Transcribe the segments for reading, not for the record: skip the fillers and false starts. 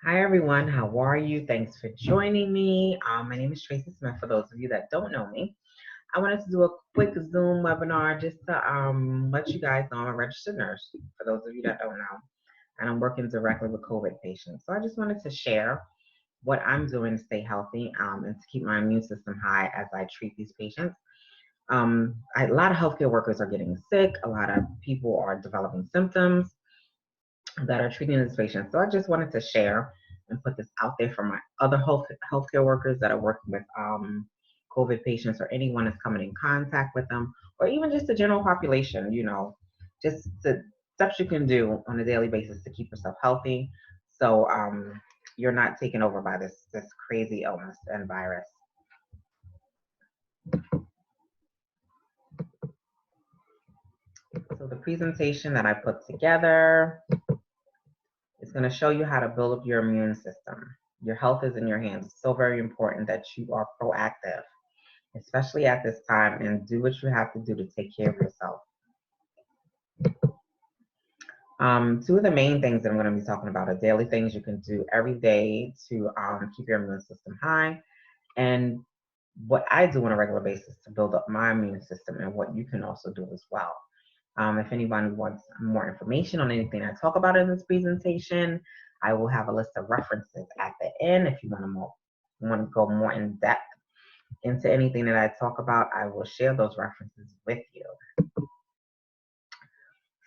Hi everyone, how are you? Thanks for joining me. My name is Tracy Smith. For those of you that don't know me, I wanted to do a quick Zoom webinar just to let you guys know I'm a registered nurse. For those of you that don't know, and I'm working directly with COVID patients. So I just wanted to share what I'm doing to stay healthy and to keep my immune system high as I treat these patients. A lot of healthcare workers are getting sick. A lot of people are developing symptoms that are treating this patient. So I just wanted to share and put this out there for my other healthcare workers that are working with COVID patients or anyone that's coming in contact with them, or even just the general population, just the steps you can do on a daily basis to keep yourself healthy so you're not taken over by this crazy illness and virus. So the presentation that I put together is going to show you how to build up your immune system. Your health is in your hands. It's so very important that you are proactive, especially at this time, and do what you have to do to take care of yourself. Two of the main things that I'm going to be talking about are daily things you can do every day to keep your immune system high, and what I do on a regular basis to build up my immune system, and what you can also do as well. If anyone wants more information on anything I talk about in this presentation, I will have a list of references at the end. If you want to go more in depth into anything that I talk about, I will share those references with you.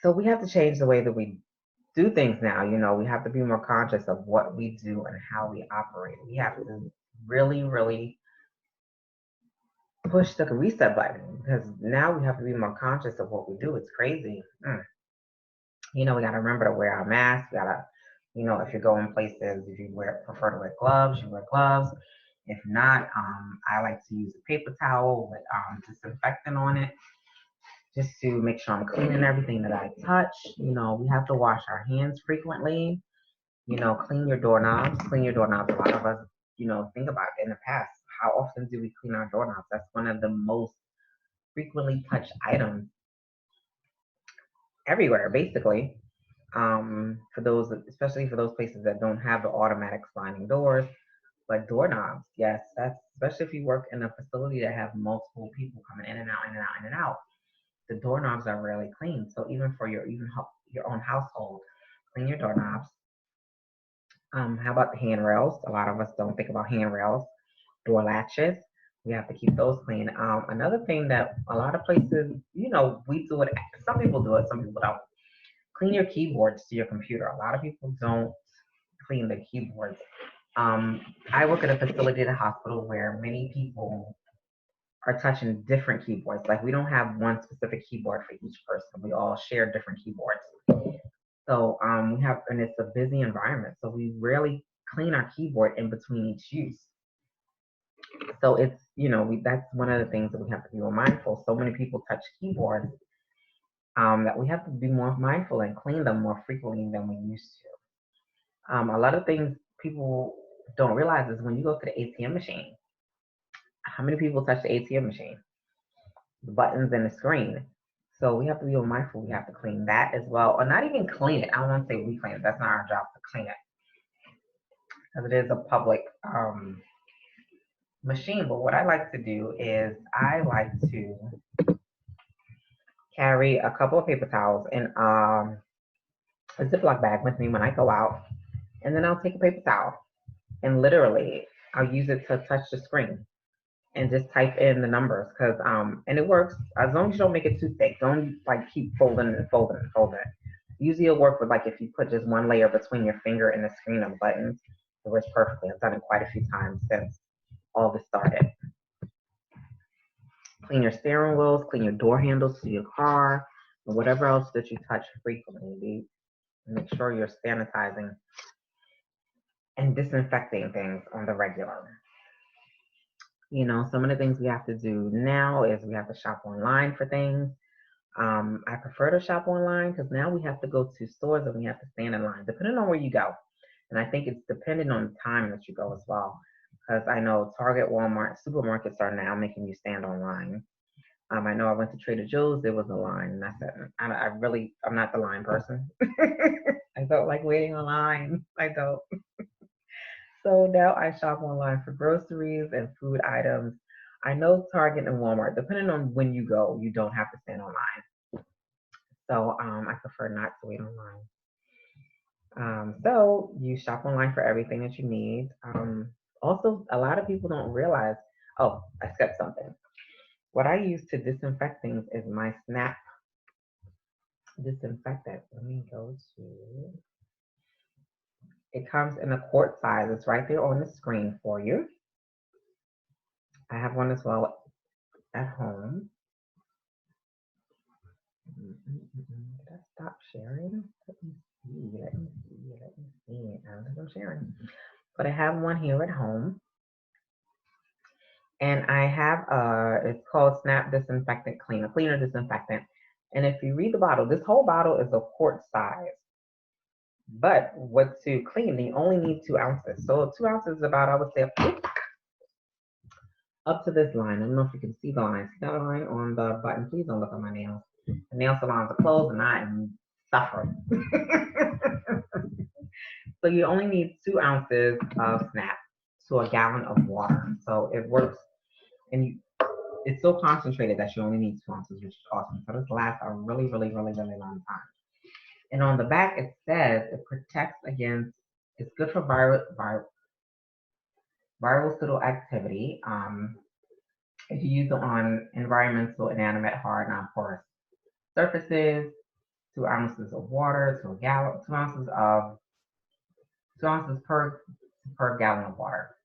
So we have to change the way that we do things now. We have to be more conscious of what we do and how we operate. We have to really, really push the reset button because now we have to be more conscious of what we do. It's crazy. We got to remember to wear our masks. We got to, if you're going places, if you prefer to wear gloves, you wear gloves. If not, I like to use a paper towel with disinfectant on it just to make sure I'm cleaning everything that I touch. We have to wash our hands frequently. Clean your doorknobs. Clean your doorknobs. A lot of us, think about it in the past. How often do we clean our doorknobs? That's one of the most frequently touched items everywhere, basically. For those, especially for those places that don't have the automatic sliding doors, but doorknobs, yes, that's especially if you work in a facility that have multiple people coming in and out, in and out, in and out. The doorknobs are rarely clean. So even for your own household, clean your doorknobs. How about the handrails? A lot of us don't think about handrails, door latches. We have to keep those clean. Another thing that a lot of places, we do it. Some people do it, some people don't. Clean your keyboards to your computer. A lot of people don't clean the keyboards. I work at a facility at a hospital where many people are touching different keyboards. Like we don't have one specific keyboard for each person. We all share different keyboards. So and it's a busy environment. So we rarely clean our keyboard in between each use. So it's, that's one of the things that we have to be more mindful. So many people touch keyboards that we have to be more mindful and clean them more frequently than we used to. A lot of things people don't realize is when you go to the ATM machine, how many people touch the ATM machine? The buttons and the screen. So we have to be mindful. We have to clean that as well, or not even clean it. I don't want to say we clean it. That's not our job to clean it, because it is a public machine. But what I like to do is I like to carry a couple of paper towels in a Ziploc bag with me when I go out, and then I'll take a paper towel and literally I'll use it to touch the screen and just type in the numbers because and it works as long as you don't make it too thick. Don't like keep folding and folding and folding. Usually it'll work with like if you put just one layer between your finger and the screen of buttons, it works perfectly. I've done it quite a few times since all this started. Clean your steering wheels, clean your door handles to your car, and whatever else that you touch frequently. Make sure you're sanitizing and disinfecting things on the regular. Some of the things we have to do now is we have to shop online for things. I prefer to shop online because now we have to go to stores and we have to stand in line, depending on where you go. And I think it's dependent on the time that you go as well. Because I know Target, Walmart, supermarkets are now making you stand online. I know I went to Trader Joe's, there was a line, and I said, I'm not the line person. I don't like waiting online. I don't. So now I shop online for groceries and food items. I know Target and Walmart, depending on when you go, you don't have to stand online. So I prefer not to wait online. So you shop online for everything that you need. Also, a lot of people don't realize. Oh, I skipped something. What I use to disinfect things is my Snap disinfectant. Let me go to. It comes in a quart size. It's right there on the screen for you. I have one as well at home. Did I stop sharing? Let me see. Let me see. Let me see. I don't think I'm sharing. But I have one here at home. And I have it's called Snap Disinfectant Cleaner, cleaner disinfectant. And if you read the bottle, this whole bottle is a quart size. But what to clean, you only need 2 ounces. So 2 ounces is about, I would say, up to this line. I don't know if you can see the line. See that line on the button? Please don't look at my nails. The nail salons are closed and I am suffering. So you only need 2 ounces of Snap to a gallon of water. So it works, and it's so concentrated that you only need 2 ounces, which is awesome. So this lasts a really, really, really, really long time. And on the back, it says it protects against, it's good for virucidal activity. If you use it on environmental, inanimate, hard, non-porous surfaces, 2 ounces of water to a gallon, 2 ounces per gallon of water.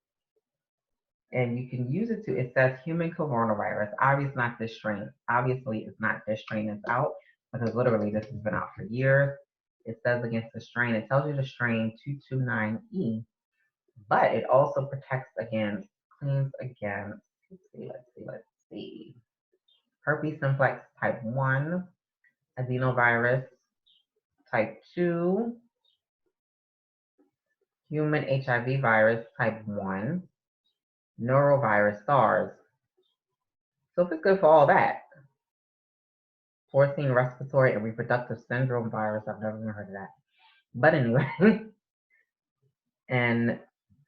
And you can use it to, it says human coronavirus. Obviously not this strain. Obviously it's not this strain that's out, because literally this has been out for years. It says against the strain, it tells you the strain 229E, but it also protects against, cleans against, let's see. Herpes simplex type 1, adenovirus type 2, human HIV virus type 1, norovirus SARS. So if it's good for all that, porcine respiratory and reproductive syndrome virus, I've never even heard of that. But anyway, and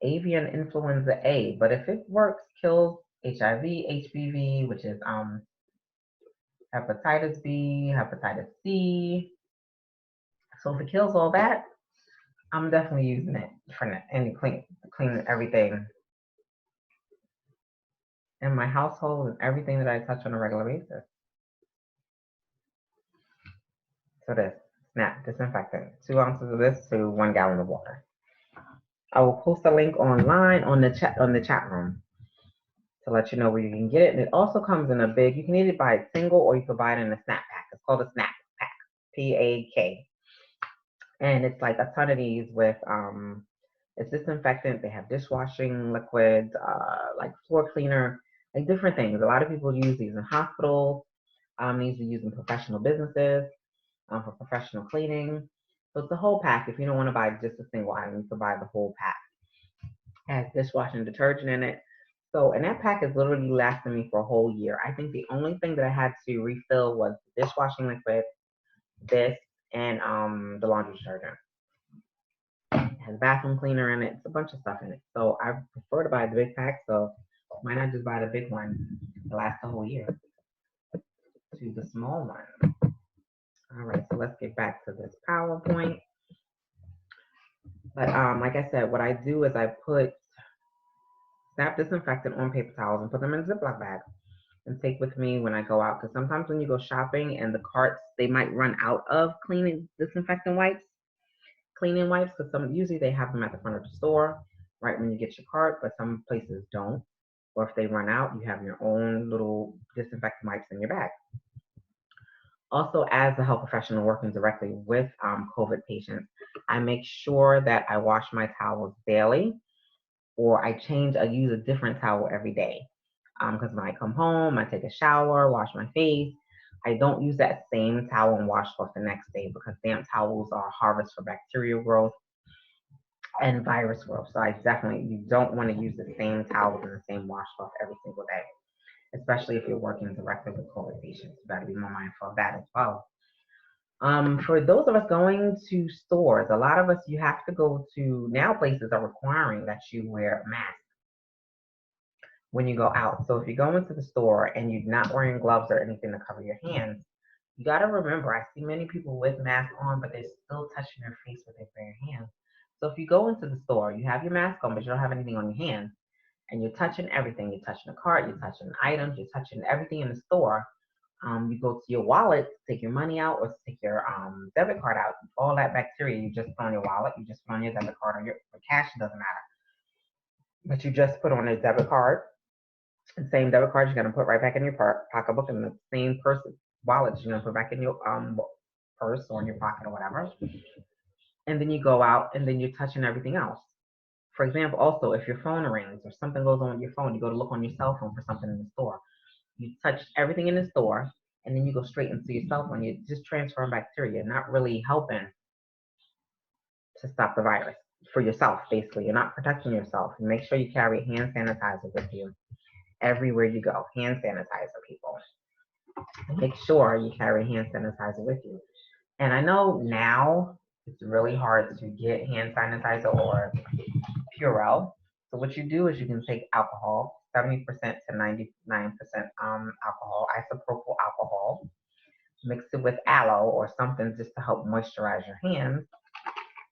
avian influenza A. But if it works, kills HIV, HPV, which is hepatitis B, hepatitis C. So if it kills all that, I'm definitely using it for any clean everything in my household and everything that I touch on a regular basis. So this Snap disinfectant, 2 ounces of this to 1 gallon of water. I will post a link online on the chat room to let you know where you can get it. And it also comes in a big. You can either buy it single or you can buy it in a Snap pack. It's called a Snap pack, PAK, and it's like a ton of these with it's disinfectant. They have dishwashing liquids, like floor cleaner, like different things. A lot of people use these in hospitals. These are used in professional businesses for professional cleaning. So it's a whole pack. If you don't want to buy just a single item, you can buy the whole pack. It has dishwashing detergent in it. So, and that pack is literally lasting me for a whole year. I think the only thing that I had to refill was the dishwashing liquid, this, and the laundry detergent. It has bathroom cleaner in it. It's a bunch of stuff in it. So I prefer to buy the big pack. So why not just buy the big one to last the whole year to the small one? All right, so let's get back to this PowerPoint. But like I said, what I do is I put Snap disinfectant on paper towels and put them in Ziploc bags and take with me when I go out. Because sometimes when you go shopping and the carts, they might run out of cleaning wipes, because usually they have them at the front of the store right when you get your cart, but some places don't. Or if they run out, you have your own little disinfectant wipes in your bag. Also, as a health professional working directly with COVID patients, I make sure that I wash my towels daily, or I use a different towel every day. Because when I come home, I take a shower, wash my face. I don't use that same towel and washcloth the next day, because damp towels are a harvest for bacterial growth and virus growth. So you don't want to use the same towels and the same washcloth every single day, especially if you're working directly with COVID patients. You got to be more mindful of that as well. For those of us going to stores, a lot of us, you have to go to, now places are requiring that you wear a mask when you go out. So if you go into the store and you're not wearing gloves or anything to cover your hands, you got to remember, I see many people with masks on, but they're still touching their face with their bare hands. So if you go into the store, you have your mask on, but you don't have anything on your hands, and you're touching everything. You're touching the cart, you're touching items, you're touching everything in the store. You go to your wallet to take your money out or to take your debit card out. All that bacteria you just put on your wallet, you just put on your debit card or your cash, it doesn't matter. But you just put on a debit card, the same debit card you're gonna put right back in your pocketbook, and the same person wallet you're gonna put back in your purse or in your pocket or whatever. And then you go out and then you're touching everything else. For example, also if your phone rings or something goes on with your phone, you go to look on your cell phone for something in the store. You touch everything in the store, and then you go straight into your cell phone. You're just transferring bacteria, not really helping to stop the virus for yourself, basically. You're not protecting yourself. Make sure you carry hand sanitizer with you everywhere you go. Hand sanitizer, people. Make sure you carry hand sanitizer with you. And I know now it's really hard to get hand sanitizer or Purell. So what you do is you can take alcohol, 70% to 99% alcohol, isopropyl alcohol, mix it with aloe or something just to help moisturize your hands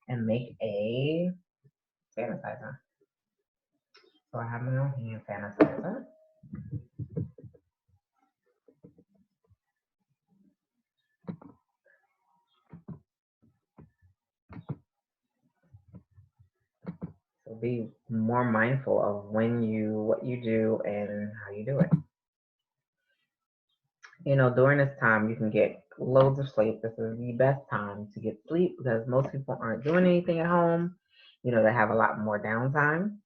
and make a sanitizer. So I have my own hand sanitizer. So be more mindful of what you do and how you do it. During this time, you can get loads of sleep. This is the best time to get sleep because most people aren't doing anything at home. They have a lot more downtime.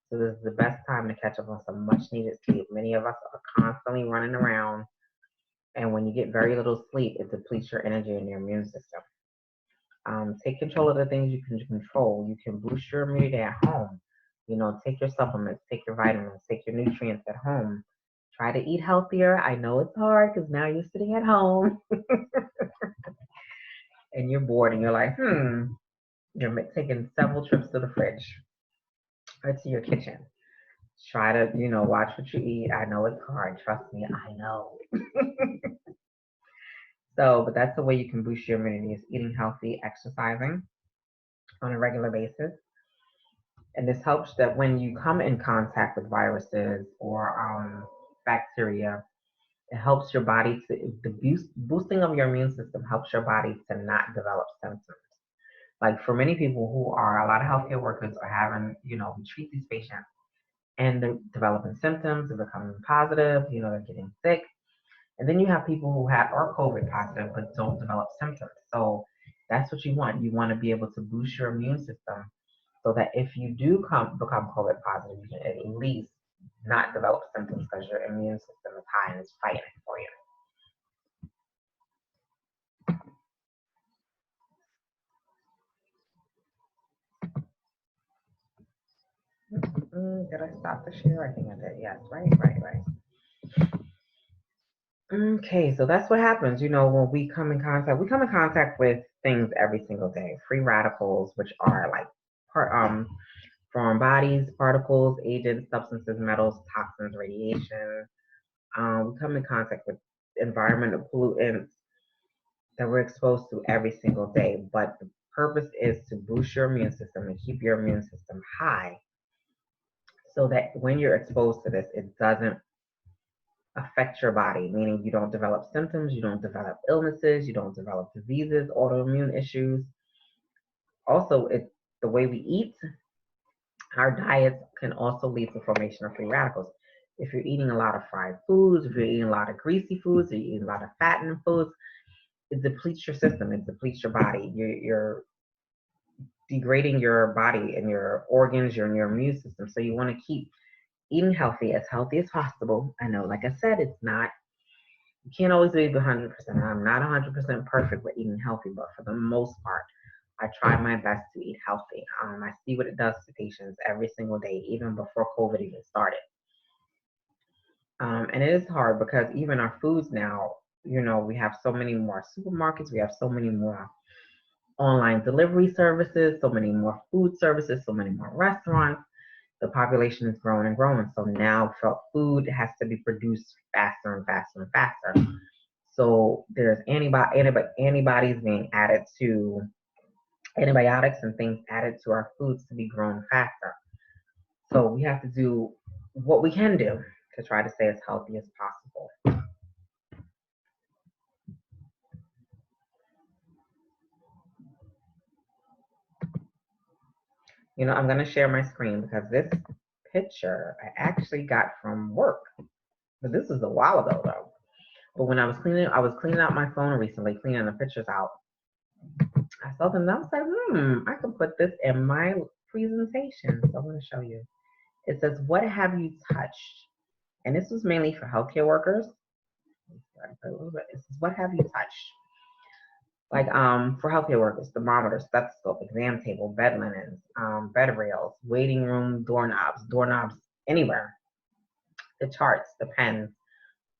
So this is the best time to catch up on some much needed sleep. Many of us are constantly running around, and when you get very little sleep, it depletes your energy and your immune system. Take control of the things you can control. You can boost your immunity at home. Take your supplements, take your vitamins, take your nutrients at home. Try to eat healthier. I know it's hard because now you're sitting at home and you're bored and you're like, you're taking several trips to the fridge or to your kitchen. Try to, watch what you eat. I know it's hard. Trust me, I know. So, but that's the way you can boost your immunity is eating healthy, exercising on a regular basis. And this helps that when you come in contact with viruses or bacteria, it helps your body to, boosting of your immune system helps your body to not develop symptoms. Like for many people who are a lot of healthcare workers are having, we treat these patients and they're developing symptoms, they're becoming positive, they're getting sick. And then you have people who are COVID positive but don't develop symptoms. So that's what you want. You want to be able to boost your immune system so that if you do become COVID positive, you can at least not develop symptoms because your immune system is high and it's fighting it for you. Did I stop the share? I think I did. Yes, right. Okay, so that's what happens, when we come in contact with things every single day. Free radicals, which are like part foreign bodies, particles, agents, substances, metals, toxins, radiation. We come in contact with environmental pollutants that we're exposed to every single day. But the purpose is to boost your immune system and keep your immune system high so that when you're exposed to this, it doesn't affect your body, meaning you don't develop symptoms, you don't develop illnesses, you don't develop diseases, autoimmune issues. Also, it's the way we eat, our diets can also lead to formation of free radicals. If you're eating a lot of fried foods, if you're eating a lot of greasy foods, or you're eating a lot of fattening foods, it depletes your system, it depletes your body. You're degrading your body and your organs, your immune system. So you want to keep eating healthy as possible. I know, like I said, you can't always be 100%. I'm not 100% perfect with eating healthy, but for the most part, I try my best to eat healthy. I see what it does to patients every single day, even before COVID even started. And it is hard because even our foods now, We have so many more supermarkets, we have so many more online delivery services, so many more food services, so many more restaurants. The population is growing and growing. So now food has to be produced faster and faster and faster. So there's antibodies being added to antibiotics and things added to our foods to be grown faster. So we have to do what we can do to try to stay as healthy as possible. I'm going to share my screen because this picture I actually got from work. But this was a while ago though. But when I was cleaning out my phone recently, cleaning the pictures out. I saw them and I was like, I can put this in my presentation. So I'm going to show you. It says, what have you touched? And this was mainly for healthcare workers. It says, what have you touched? Like for healthcare workers, thermometer, stethoscope, exam table, bed linens, bed rails, waiting room, doorknobs anywhere, the charts, the pens,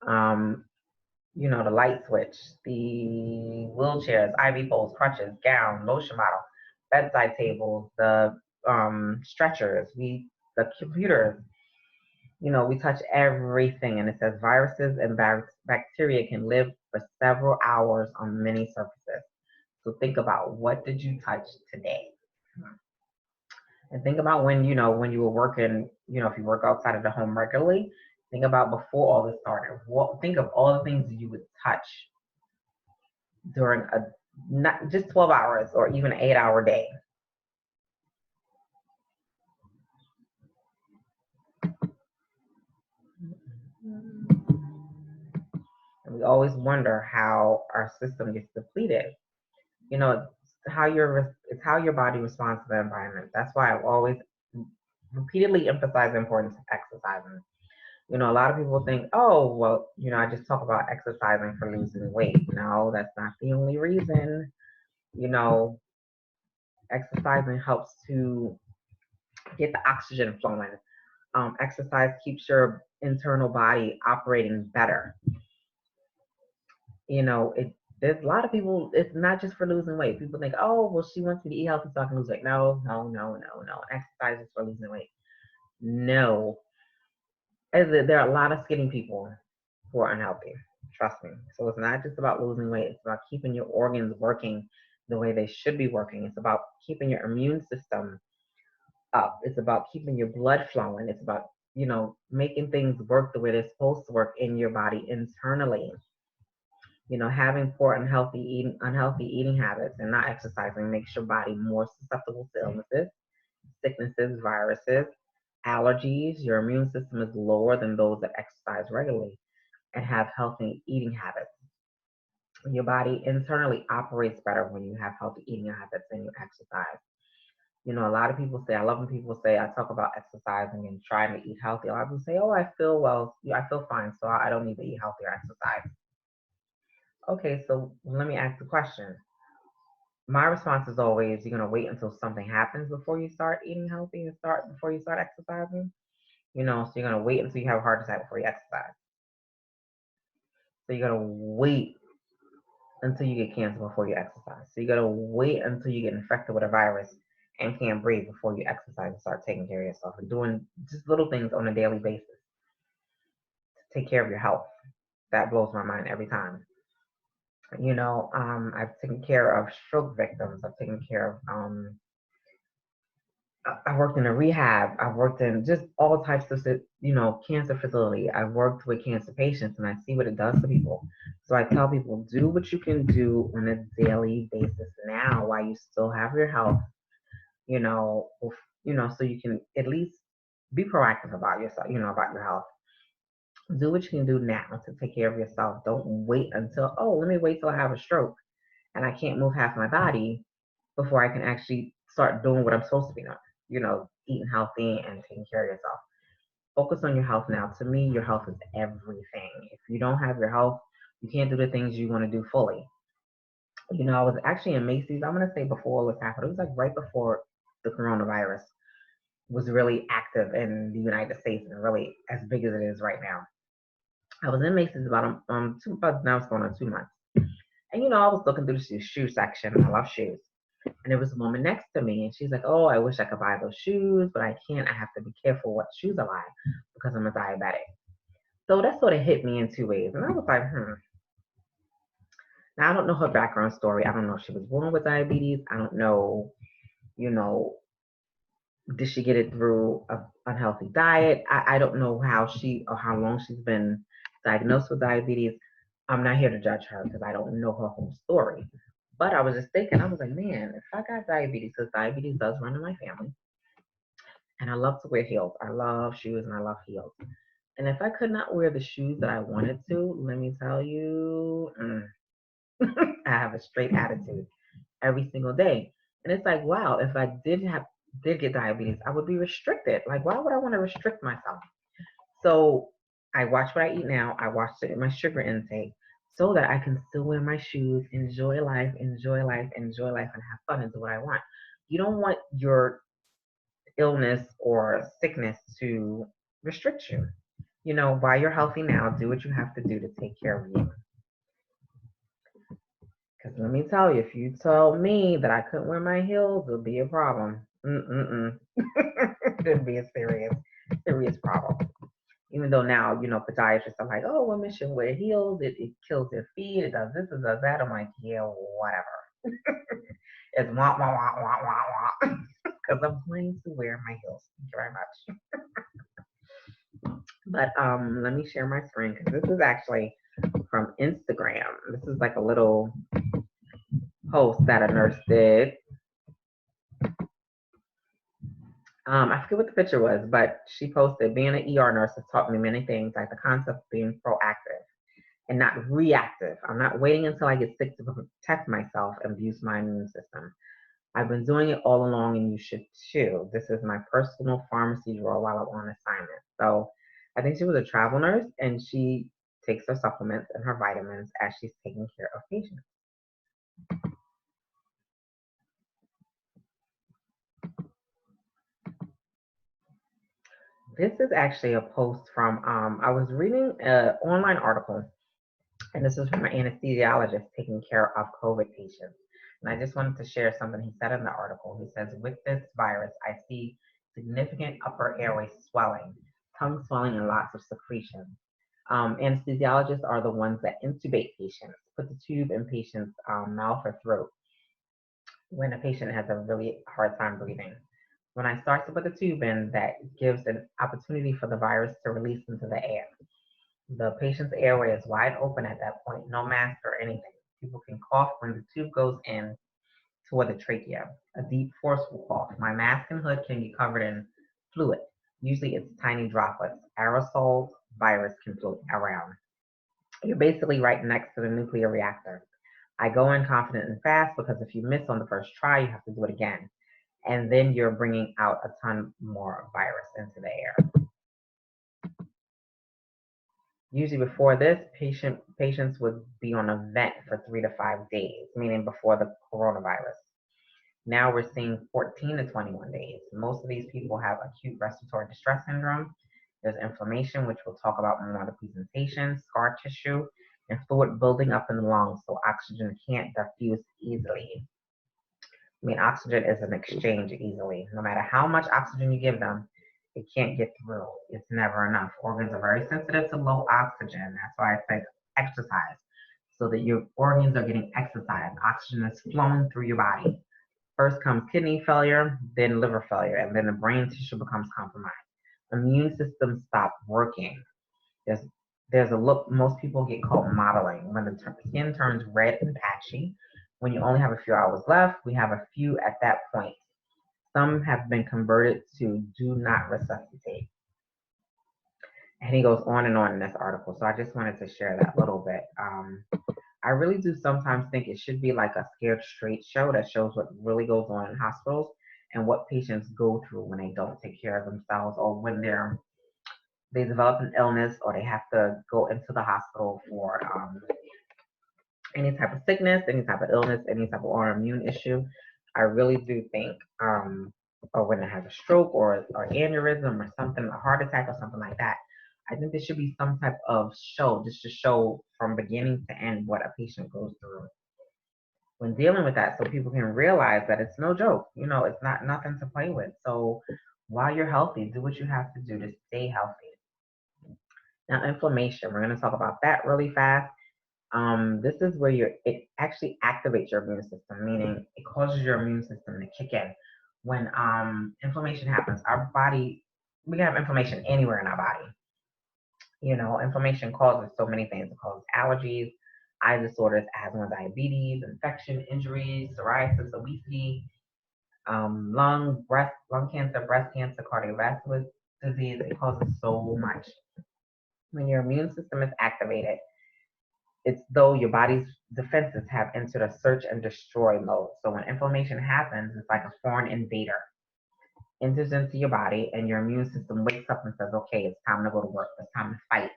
um, the light switch, the wheelchairs, IV poles, crutches, gown, lotion bottle, bedside tables, the stretchers, the computers. We touch everything, and it says viruses and bacteria can live for several hours on many surfaces. So think about, what did you touch today? And think about when you were working, if you work outside of the home regularly, think about before all this started. Think of all the things you would touch during not just 12 hours or even an 8-hour day. And we always wonder how our system gets depleted. It's how your body responds to the environment. That's why I've always repeatedly emphasized the importance of exercising. A lot of people think, oh, well, I just talk about exercising for losing weight. No, that's not the only reason. You know, Exercising helps to get the oxygen flowing. Exercise keeps your internal body operating better. There's a lot of people, it's not just for losing weight. People think, oh, well, she wants me to eat healthy so I can lose weight. No, no, no, no, no. Exercise is for losing weight. No. There are a lot of skinny people who are unhealthy. Trust me. So it's not just about losing weight. It's about keeping your organs working the way they should be working. It's about keeping your immune system up. It's about keeping your blood flowing. It's about, making things work the way they're supposed to work in your body internally. Having poor unhealthy eating habits and not exercising makes your body more susceptible to illnesses, sicknesses, viruses, allergies. Your immune system is lower than those that exercise regularly and have healthy eating habits. Your body internally operates better when you have healthy eating habits and you exercise. A lot of people say, I love when people say, I talk about exercising and trying to eat healthy. A lot of people say, oh, I feel well, I feel fine, so I don't need to eat healthy or exercise. Okay, so let me ask the question. My response is always, you're going to wait until something happens before you start eating healthy and before you start exercising. So you're going to wait until you have a heart attack before you exercise. So you're going to wait until you get cancer before you exercise. So you got to wait until you get infected with a virus and can't breathe before you exercise and start taking care of yourself and doing just little things on a daily basis to take care of your health. That blows my mind every time. I've taken care of stroke victims. I've taken care of I worked in a rehab. I've worked in just all types of, cancer facility. I've worked with cancer patients and I see what it does to people. So I tell people, do what you can do on a daily basis now while you still have your health, so you can at least be proactive about yourself, about your health. Do what you can do now to take care of yourself. Don't wait until, oh, let me wait till I have a stroke and I can't move half my body before I can actually start doing what I'm supposed to be doing, eating healthy and taking care of yourself. Focus on your health now. To me, your health is everything. If you don't have your health, you can't do the things you want to do fully. I was actually in Macy's, I'm going to say before all this happened. It was like right before the coronavirus was really active in the United States and really as big as it is right now. I was in Macy's about 2 months, now it's going on 2 months. And I was looking through the shoe section. I love shoes. And there was a woman next to me, and she's like, "Oh, I wish I could buy those shoes, but I can't. I have to be careful what shoes I buy because I'm a diabetic." So that sort of hit me in two ways. And I was like, Now, I don't know her background story. I don't know if she was born with diabetes. I don't know, you know, did she get it through an unhealthy diet? I don't know how she or how long she's been diagnosed with diabetes. I'm not here to judge her because I don't know her whole story. But I was just thinking, I was like, man, if I got diabetes, because diabetes does run in my family, and I love to wear heels. I love shoes and I love heels. And if I could not wear the shoes that I wanted to, let me tell you, I have a straight attitude every single day. And it's like, wow, if I did get diabetes, I would be restricted. Like, why would I want to restrict myself? So I watch what I eat now. I watch my sugar intake so that I can still wear my shoes, enjoy life, enjoy life, enjoy life, and have fun and do what I want. You don't want your illness or sickness to restrict you. While you're healthy now, do what you have to do to take care of you. Because let me tell you, if you told me that I couldn't wear my heels, it would be a problem. Mm-mm-mm. It'd be a serious, serious problem. Even though now, podiatrists are like, oh, women should wear heels. It kills their feet. It does this, it does that. I'm like, yeah, whatever. It's wah, wah, wah, wah, wah, wah. Because I'm planning to wear my heels. Thank you very much. But let me share my screen because this is actually from Instagram. This is like a little post that a nurse did. I forget what the picture was, but she posted, being an ER nurse has taught me many things, like the concept of being proactive and not reactive. I'm not waiting until I get sick to protect myself and boost my immune system. I've been doing it all along, and you should too. This is my personal pharmacy drawer while I'm on assignment. So I think she was a travel nurse, and she takes her supplements and her vitamins as she's taking care of patients. This is actually a post from, I was reading an online article, and this is from an anesthesiologist taking care of COVID patients. And I just wanted to share something he said in the article. He says, with this virus, I see significant upper airway swelling, tongue swelling, and lots of secretion. Anesthesiologists are the ones that intubate patients, put the tube in patients' mouth or throat when a patient has a really hard time breathing. When I start to put the tube in, that gives an opportunity for the virus to release into the air. The patient's airway is wide open at that point, no mask or anything. People can cough when the tube goes in toward the trachea, a deep, forceful cough. My mask and hood can be covered in fluid. Usually it's tiny droplets. Aerosols, virus can float around. You're basically right next to the nuclear reactor. I go in confident and fast because if you miss on the first try, you have to do it again. And then you're bringing out a ton more virus into the air. Usually before this, patients would be on a vent for 3 to 5 days, meaning before the coronavirus. Now we're seeing 14 to 21 days. Most of these people have acute respiratory distress syndrome. There's inflammation, which we'll talk about more in the presentation, scar tissue, and fluid building up in the lungs so oxygen can't diffuse easily. I mean, oxygen is an exchange easily. No matter how much oxygen you give them, it can't get through. It's never enough. Organs are very sensitive to low oxygen. That's why I say exercise, so that your organs are getting exercise. Oxygen is flowing through your body. First comes kidney failure, then liver failure, and then the brain tissue becomes compromised. Immune system stop working. There's there's a look most people get called mottling when the skin turns red and patchy. When you only have a few hours left, we have a few at that point. Some have been converted to do not resuscitate. And he goes on and on in this article. So I just wanted to share that little bit. I really do sometimes think it should be like a scared straight show that shows what really goes on in hospitals and what patients go through when they don't take care of themselves or when they develop an illness or they have to go into the hospital for any type of sickness, any type of illness, any type of autoimmune issue. I really do think, or when it has a stroke or aneurysm or something, a heart attack or something like that, I think there should be some type of show just to show from beginning to end what a patient goes through when dealing with that, so people can realize that it's no joke. You know, it's not nothing to play with. So while you're healthy, do what you have to do to stay healthy. Now, inflammation, we're going to talk about that really fast. This is where it actually activates your immune system, meaning it causes your immune system to kick in. When inflammation happens, our body, we can have inflammation anywhere in our body. You know, inflammation causes so many things. It causes allergies, eye disorders, asthma, diabetes, infection, injuries, psoriasis, obesity, lung cancer, breast cancer, cardiovascular disease. It causes so much. When your immune system is activated, it's though your body's defenses have entered a search and destroy mode. So when inflammation happens, it's like a foreign invader enters into your body, and your immune system wakes up and says, okay, it's time to go to work. It's time to fight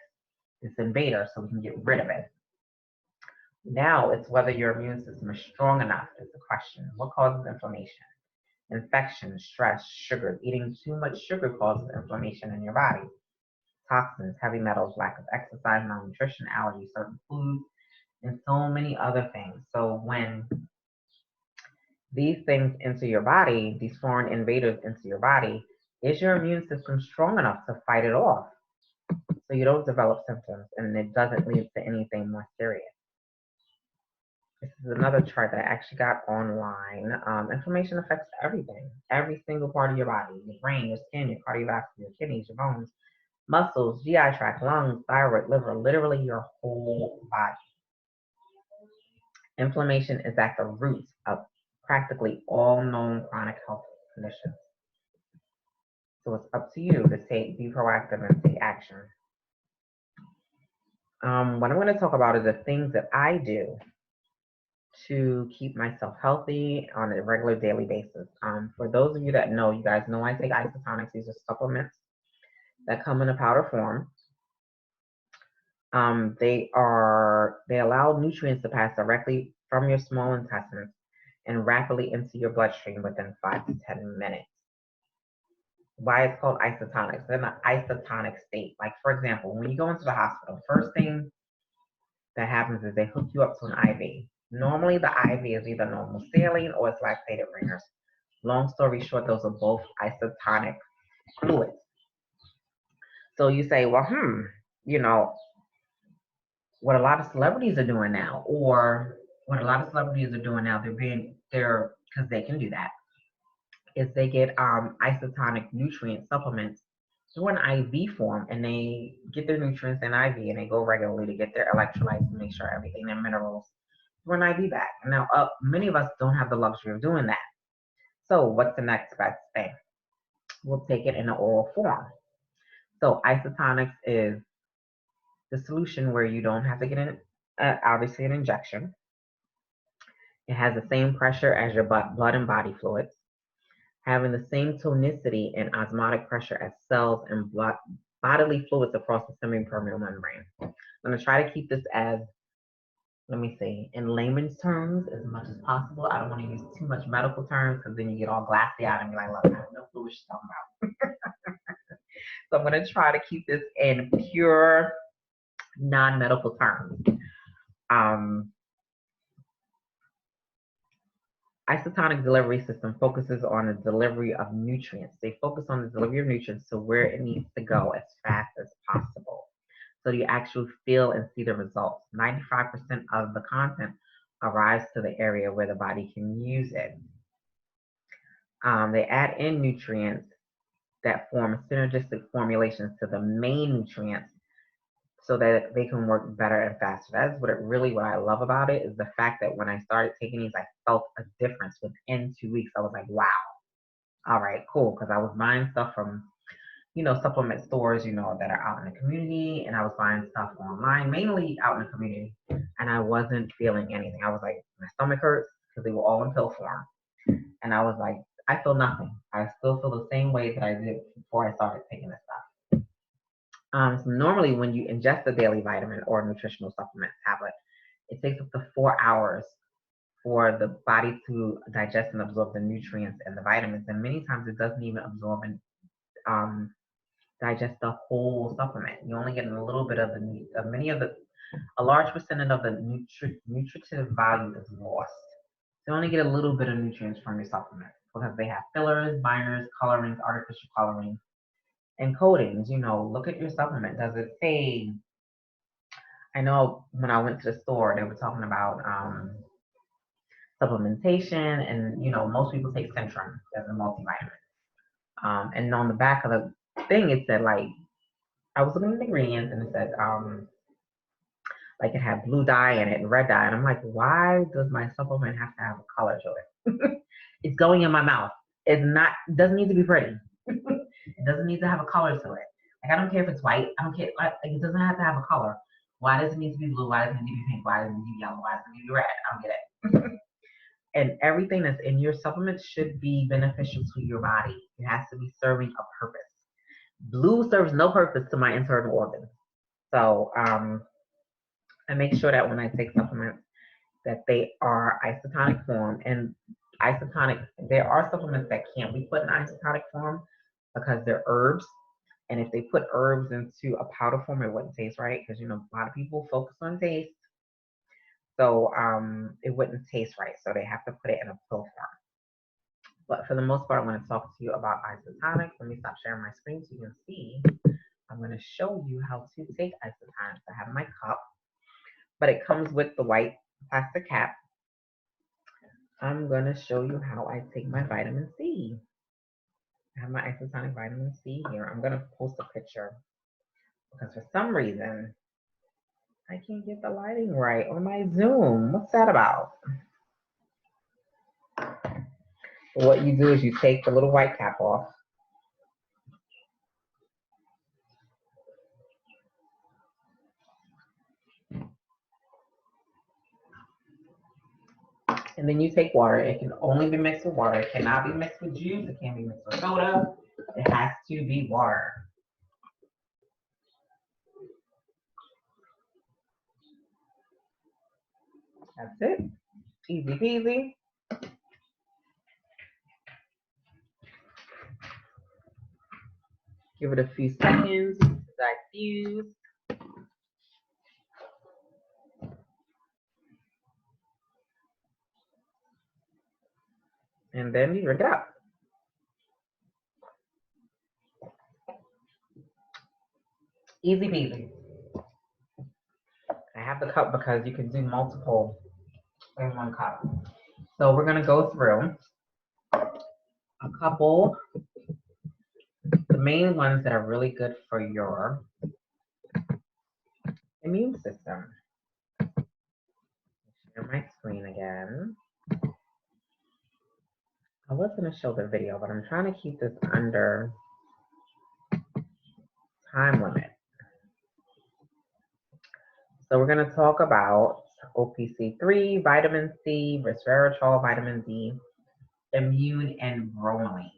this invader so we can get rid of it. Now it's whether your immune system is strong enough is the question. What causes inflammation? Infection, stress, sugar. Eating too much sugar causes inflammation in your body. Toxins, heavy metals, lack of exercise, malnutrition, allergies, certain foods, and so many other things. So when these things enter your body, these foreign invaders into your body, is your immune system strong enough to fight it off so you don't develop symptoms and it doesn't lead to anything more serious? This is another chart that I actually got online. Inflammation affects everything, every single part of your body: your brain, your skin, your cardiovascular, your kidneys, your bones, muscles, GI tract, lungs, thyroid, liver, literally your whole body. Inflammation is at the root of practically all known chronic health conditions. So it's up to you to be proactive and take action. What I'm going to talk about is the things that I do to keep myself healthy on a regular daily basis. For those of you that know, you guys know I take isotonics. These are supplements that come in a powder form. They allow nutrients to pass directly from your small intestines and rapidly into your bloodstream within 5 to 10 minutes. Why it's called isotonics? They're in an isotonic state. Like, for example, when you go into the hospital, first thing that happens is they hook you up to an IV. Normally, the IV is either normal saline or it's lactated ringers. Long story short, those are both isotonic fluids. So you say, well, you know, what a lot of celebrities are doing now, or what a lot of celebrities are doing now, because they can do that, is they get isotonic nutrient supplements through an IV form, and they get their nutrients in IV, and they go regularly to get their electrolytes and make sure everything, their minerals, through an IV bag. Now, many of us don't have the luxury of doing that. So what's the next best thing? We'll take it in an oral form. So isotonics is the solution where you don't have to get obviously an injection. It has the same pressure as your blood and body fluids, having the same tonicity and osmotic pressure as cells and bodily fluids across the semi-permeable membrane. I'm going to try to keep this as, let me see, in layman's terms as much as possible. I don't want to use too much medical terms because then you get all glassy eyed and be like, look, I have no clue what she's talking about. So I'm going to try to keep this in pure non-medical terms. Isotonic delivery system focuses on the delivery of nutrients. They focus on the delivery of nutrients to where it needs to go as fast as possible. So you actually feel and see the results. 95% of the content arrives to the area where the body can use it. They add in nutrients that form synergistic formulations to the main nutrients so that they can work better and faster. That's what I love about it, is the fact that when I started taking these, I felt a difference within 2 weeks. I was like, wow, all right, cool. Because I was buying stuff from, supplement stores, that are out in the community, and I was buying stuff online, mainly out in the community, and I wasn't feeling anything. I was like, my stomach hurts because they were all in pill form. And I was like, I feel nothing. I still feel the same way that I did before I started taking this stuff. So normally when you ingest a daily vitamin or nutritional supplement tablet, it takes up to 4 hours for the body to digest and absorb the nutrients and the vitamins. And many times it doesn't even absorb digest the whole supplement. You only get a little bit of a large percentage of the nutritive value is lost. So you only get a little bit of nutrients from your supplement because they have fillers, binders, colorings, artificial colorings, and coatings. Look at your supplement. Does it say? I know when I went to the store, they were talking about supplementation, and most people take Centrum as a multivitamin. And on the back of the thing, it said like I was looking at the ingredients, and it said like it had blue dye in it and red dye, and I'm like, why does my supplement have to have a color to it? It's going in my mouth. It doesn't need to be pretty. It doesn't need to have a color to it. Like I don't care if it's white. I don't care. Like it doesn't have to have a color. Why does it need to be blue? Why does it need to be pink? Why does it need to be yellow? Why does it need to be red? I don't get it. And everything that's in your supplement should be beneficial to your body. It has to be serving a purpose. Blue serves no purpose to my internal organs. So I make sure that when I take supplements that they are isotonic form. And there are supplements that can't be put in isotonic form because they're herbs. And if they put herbs into a powder form, it wouldn't taste right because a lot of people focus on taste. So it wouldn't taste right. So they have to put it in a pill form. But for the most part, I'm going to talk to you about isotonics. Let me stop sharing my screen so you can see. I'm going to show you how to take isotonics. I have my cup, but it comes with the white plastic cap. I'm going to show you how I take my vitamin C. I have my isotonic vitamin C here. I'm going to post a picture because for some reason, I can't get the lighting right on my Zoom. What's that about? What you do is you take the little white cap off. And then you take water. It can only be mixed with water. It cannot be mixed with juice. It can't be mixed with soda. It has to be water. That's it. Easy peasy. Give it a few seconds to diffuse. And then you drink it up. Easy peasy. I have the cup because you can do multiple in one cup. So we're going to go through a couple, the main ones that are really good for your immune system. Share my screen again. I was going to show the video, but I'm trying to keep this under time limit. So we're going to talk about OPC3, vitamin C, resveratrol, vitamin D, immune, and bromelain.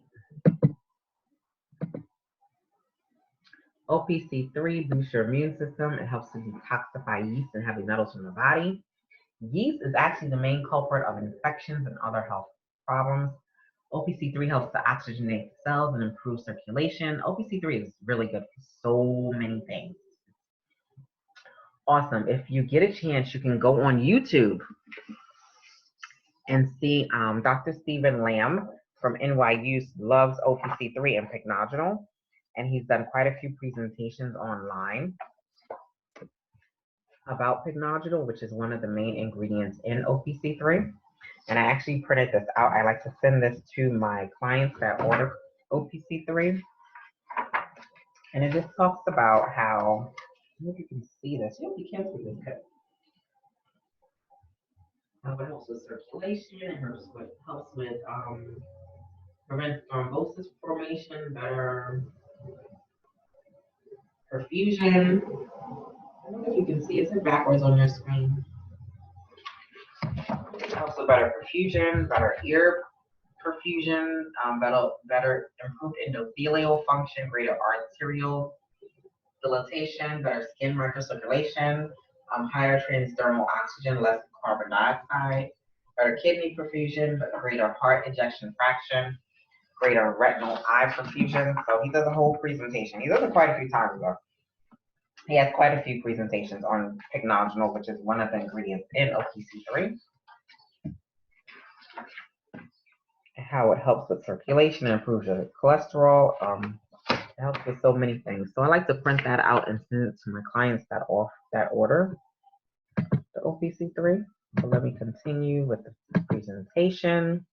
OPC3 boosts your immune system. It helps to detoxify yeast and heavy metals from the body. Yeast is actually the main culprit of infections and other health problems. OPC3 helps to oxygenate cells and improve circulation. OPC3 is really good for so many things. Awesome. If you get a chance, you can go on YouTube and see Dr. Stephen Lamb from NYU loves OPC3 and pycnogenol, and he's done quite a few presentations online about pycnogenol, which is one of the main ingredients in OPC3. And I actually printed this out. I like to send this to my clients that order OPC3. And it just talks about how, I don't know if you can see this. You can't see this good. How it helps with circulation, it helps with prevents thrombosis formation, better perfusion. I don't know if you can see it backwards on your screen. It helps with better perfusion, better ear perfusion, better improved endothelial function, greater arterial dilatation, better skin microcirculation, higher transdermal oxygen, less carbon dioxide, better kidney perfusion, greater heart ejection fraction, greater retinal eye perfusion. So he does a whole presentation. He does it quite a few times though. He has quite a few presentations on pycnogenol, which is one of the ingredients in OPC3. How it helps with circulation, improves your cholesterol. It helps with so many things. So I like to print that out and send it to my clients that order the OPC3. So let me continue with the presentation.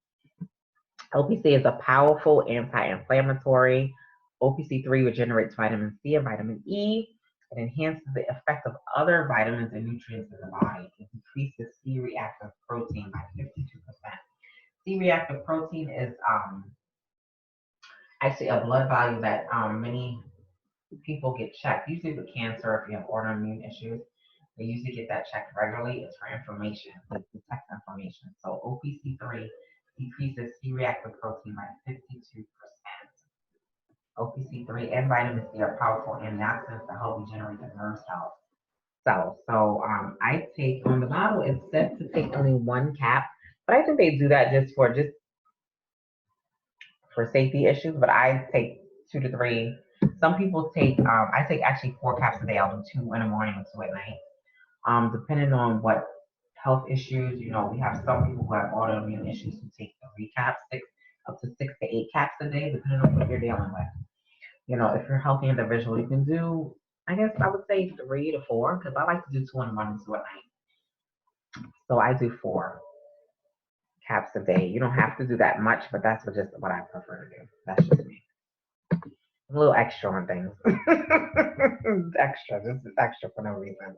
OPC is a powerful anti-inflammatory. OPC3 regenerates vitamin C and vitamin E. It enhances the effect of other vitamins and nutrients in the body. It decreases C-reactive protein by 52%. C-reactive protein is actually a blood value that many people get checked. Usually with cancer, if you have autoimmune issues, they usually get that checked regularly. It's for inflammation. It detects inflammation. So OPC3 decreases C-reactive protein by 52%. OPC3 and vitamin C are powerful antioxidants to help regenerate the nerve cells. So I take, on the bottle, it said to take only 1 cap, but I think they do that just for safety issues, but I take 2 to 3. Some people take, I take actually 4 caps a day. I'll do 2 in the morning and 2 at night. Depending on what health issues, we have some people who have autoimmune issues who take 3 caps, up to 6 to 8 caps a day, depending on what you're dealing with. If you're a healthy individual, you can do, I guess I would say 3 to 4, because I like to do 2 in the morning, 2 at night. So I do 4 caps a day. You don't have to do that much, but that's just what I prefer to do. That's just me. I'm a little extra on things. Extra. This is extra for no reason.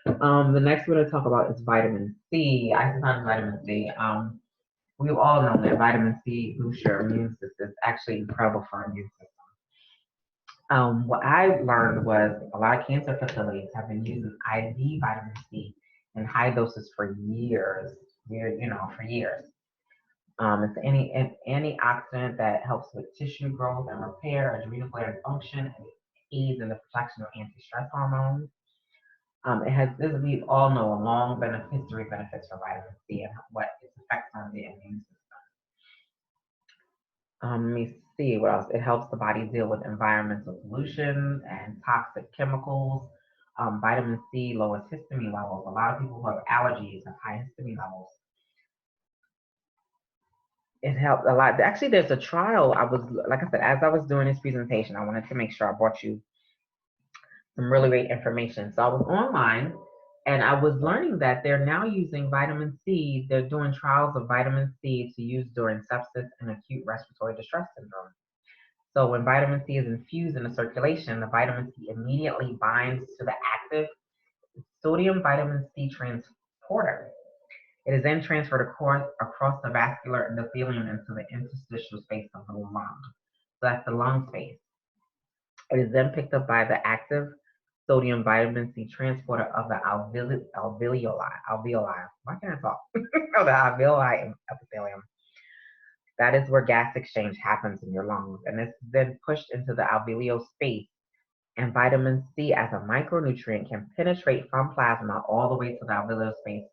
The next we're going to talk about is vitamin C. Isotonic vitamin C. We've all known that vitamin C boosts your immune system. It's actually incredible for our immune system. What I learned was a lot of cancer facilities have been using IV vitamin C in high doses for years. For years. It's an antioxidant that helps with tissue growth and repair, adrenal gland function, and aids in the production of anti-stress hormones. It has, as we all know, a long history of benefits for vitamin C and what its effects on the immune system. Let me see what else. It helps the body deal with environmental pollution and toxic chemicals. Vitamin C lowers histamine levels. A lot of people who have allergies have high histamine levels. It helped a lot. Actually, there's a trial. Like I said, as I was doing this presentation, I wanted to make sure I brought you some really great information. So I was online and I was learning that they're now using vitamin C. They're doing trials of vitamin C to use during sepsis and acute respiratory distress syndrome. So when vitamin C is infused in the circulation, the vitamin C immediately binds to the active sodium vitamin C transporter. It is then transferred across the vascular endothelium into the interstitial space of the lung. So that's the lung space. It is then picked up by the active sodium vitamin C transporter of the alveoli. Why can't I talk? The alveoli epithelium. That is where gas exchange happens in your lungs, and it's then pushed into the alveolar space. And vitamin C, as a micronutrient, can penetrate from plasma all the way to the alveolar space,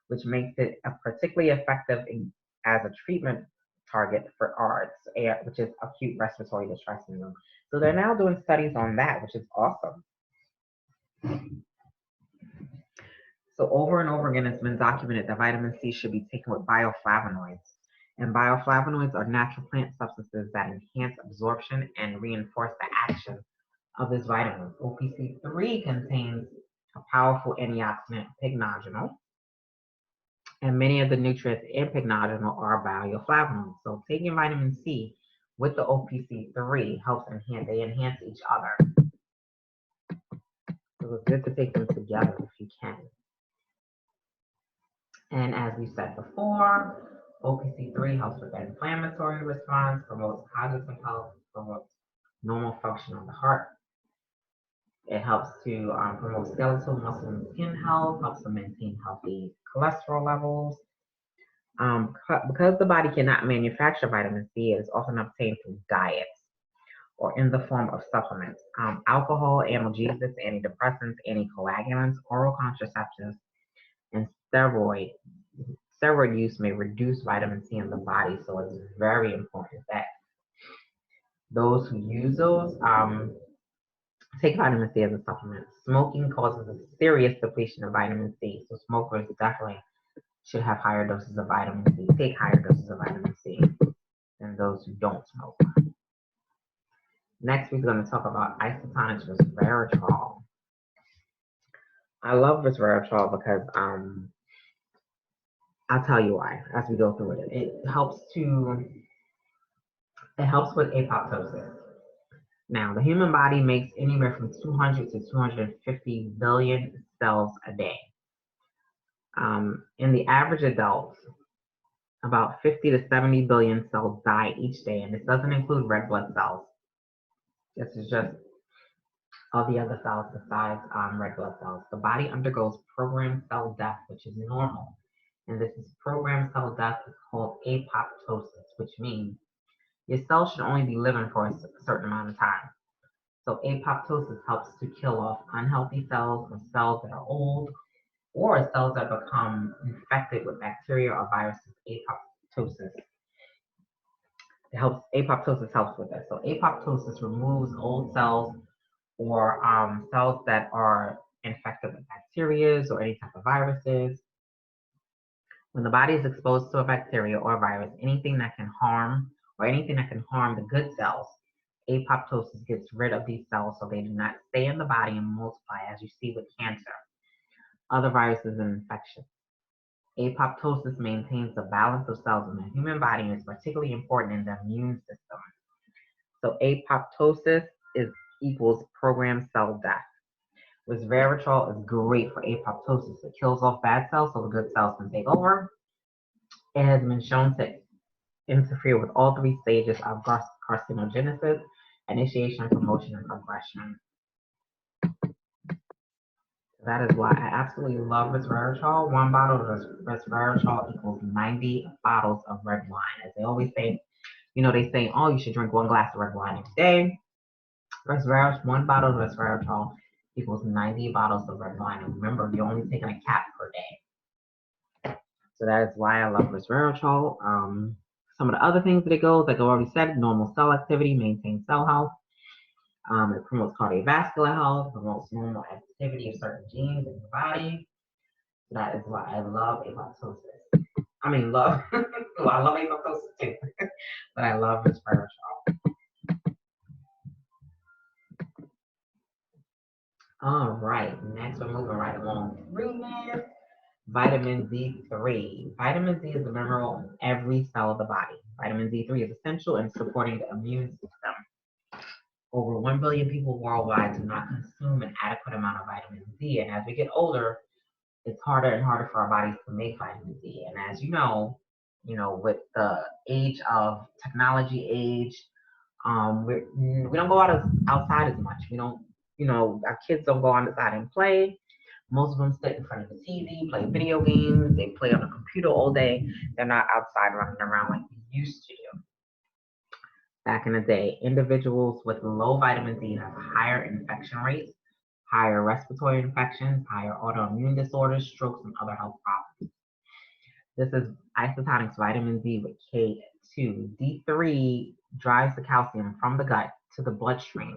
which makes it particularly effective as a treatment target for ARDS, which is acute respiratory distress syndrome. So they're now doing studies on that, which is awesome. So over and over again, it's been documented that vitamin C should be taken with bioflavonoids. And bioflavonoids are natural plant substances that enhance absorption and reinforce the action of this vitamin. OPC3 contains a powerful antioxidant, pycnogenol, and many of the nutrients in pycnogenol are bioflavonoids. So taking vitamin C with the OPC3 helps enhance each other. So it's good to take them together if you can. And as we said before, OPC3 helps with the inflammatory response, promotes cognitive health, promotes normal function of the heart. It helps to promote skeletal, muscle, and skin health, helps to maintain healthy cholesterol levels. Because the body cannot manufacture vitamin C, it is often obtained through diets or in the form of supplements. Alcohol, analgesics, antidepressants, anticoagulants, oral contraceptives, and steroid use may reduce vitamin C in the body. So it's very important that Those who use those take vitamin C as a supplement. Smoking causes a serious depletion of vitamin C, so smokers definitely should have higher doses of vitamin C, take higher doses of vitamin C than those who don't smoke. Next, we're going to talk about isotonics resveratrol. I love resveratrol because I'll tell you why as we go through it. It helps with apoptosis. Now, the human body makes anywhere from 200 to 250 billion cells a day. In the average adult, about 50 to 70 billion cells die each day, and this doesn't include red blood cells. This is just all the other cells besides red blood cells. The body undergoes programmed cell death, which is normal. And this is programmed cell death is called apoptosis, which means your cells should only be living for a certain amount of time. So apoptosis helps to kill off unhealthy cells or cells that are old or cells that become infected with bacteria or viruses. Apoptosis helps with this. So apoptosis removes old cells or cells that are infected with bacteria or any type of viruses. When the body is exposed to a bacteria or a virus, anything that can harm the good cells, apoptosis gets rid of these cells so they do not stay in the body and multiply, as you see with cancer, other viruses and infections. Apoptosis maintains the balance of cells in the human body and is particularly important in the immune system. So apoptosis equals programmed cell death. Resveratrol is great for apoptosis. It kills off bad cells so the good cells can take over. It has been shown to interfere with all three stages of carcinogenesis: initiation, promotion, and progression. That is why I absolutely love resveratrol. One bottle of resveratrol equals 90 bottles of red wine. As they always say, they say, oh, you should drink 1 glass of red wine each day. One bottle of resveratrol equals 90 bottles of red wine. And remember, you're only taking a cap per day. So that is why I love resveratrol. Some of the other things that it goes, like I already said, normal cell activity, maintains cell health. It promotes cardiovascular health, promotes normal activity of certain genes in the body. That is why I love apoptosis. I mean, love. Well, I love apoptosis too, but I love resveratrol. All right, next we're moving right along through this. Vitamin D3. Vitamin D is a mineral in every cell of the body. Vitamin D3 is essential in supporting the immune system. Over 1 billion people worldwide do not consume an adequate amount of vitamin D, and as we get older, it's harder and harder for our bodies to make vitamin D. And as you know, with the age of technology age, we don't go outside as much. We don't, our kids don't go on the side and play. Most of them sit in front of the TV, play video games. They play on the computer all day. They're not outside running around like we used to do. Back in the day, individuals with low vitamin D have higher infection rates, higher respiratory infections, higher autoimmune disorders, strokes, and other health problems. This is isotonics vitamin D with K2. D3 drives the calcium from the gut to the bloodstream,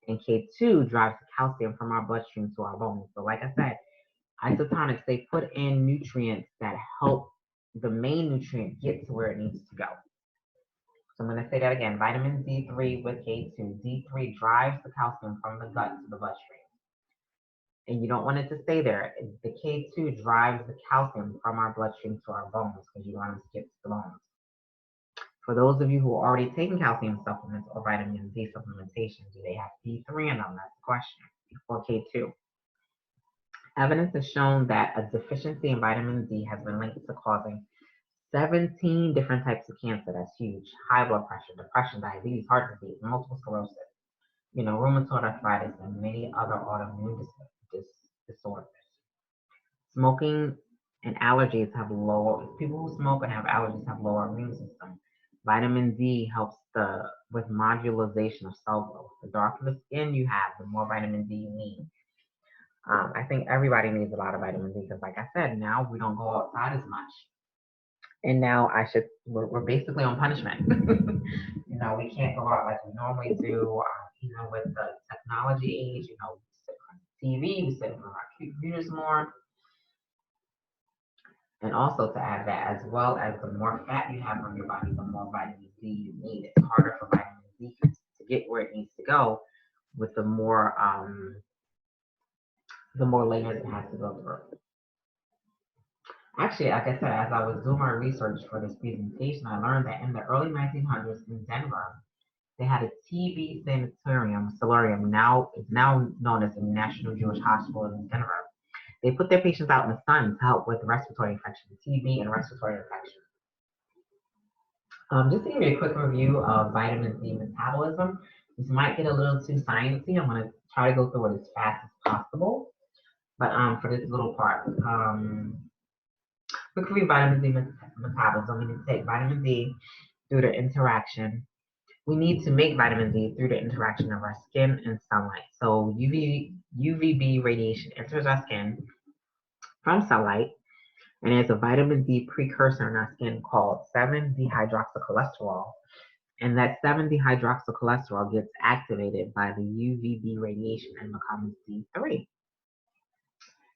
and K2 drives the calcium from our bloodstream to our bones. So like I said, isotonics, they put in nutrients that help the main nutrient get to where it needs to go. So I'm going to say that again. Vitamin D3 with K2. D3 drives the calcium from the gut to the bloodstream. And you don't want it to stay there. The K2 drives the calcium from our bloodstream to our bones because you want it to get to the bones. For those of you who are already taking calcium supplements or vitamin D supplementation, do they have D3 in them? That's the question. Or K2. Evidence has shown that a deficiency in vitamin D has been linked to causing 17 different types of cancer. That's huge. High blood pressure, depression, diabetes, heart disease, multiple sclerosis, rheumatoid arthritis, and many other autoimmune disorders. Smoking and allergies have people who smoke and have allergies have lower immune system. Vitamin D helps with modularization of cell growth. The darker the skin you have, the more vitamin D you need. I think everybody needs a lot of vitamin D because, like I said, now we don't go outside as much. And now we're basically on punishment. You know, we can't go out like we normally do, even with the technology age, you know, we sit on TV, we sit on our computers more. And also to add that, as well as the more fat you have on your body, the more vitamin D you need. It's harder for vitamin D to get where it needs to go with the more layers it has to go through. Actually, like I said, as I was doing my research for this presentation, I learned that in the early 1900s in Denver, they had a TB solarium, now is now known as the National Jewish Hospital in Denver. They put their patients out in the sun to help with respiratory infections, TB and respiratory infections. Just to give you a quick review of vitamin D metabolism, this might get a little too sciencey. I'm going to try to go through it as fast as possible. But for this little part, quick review vitamin D metabolism. We need to take vitamin D through the interaction. We need to make vitamin D through the interaction of our skin and sunlight. So UVB radiation enters our skin from sunlight, and there's a vitamin D precursor in our skin called 7-dehydroxycholesterol. And that 7-dehydroxycholesterol gets activated by the UVB radiation and becomes D3.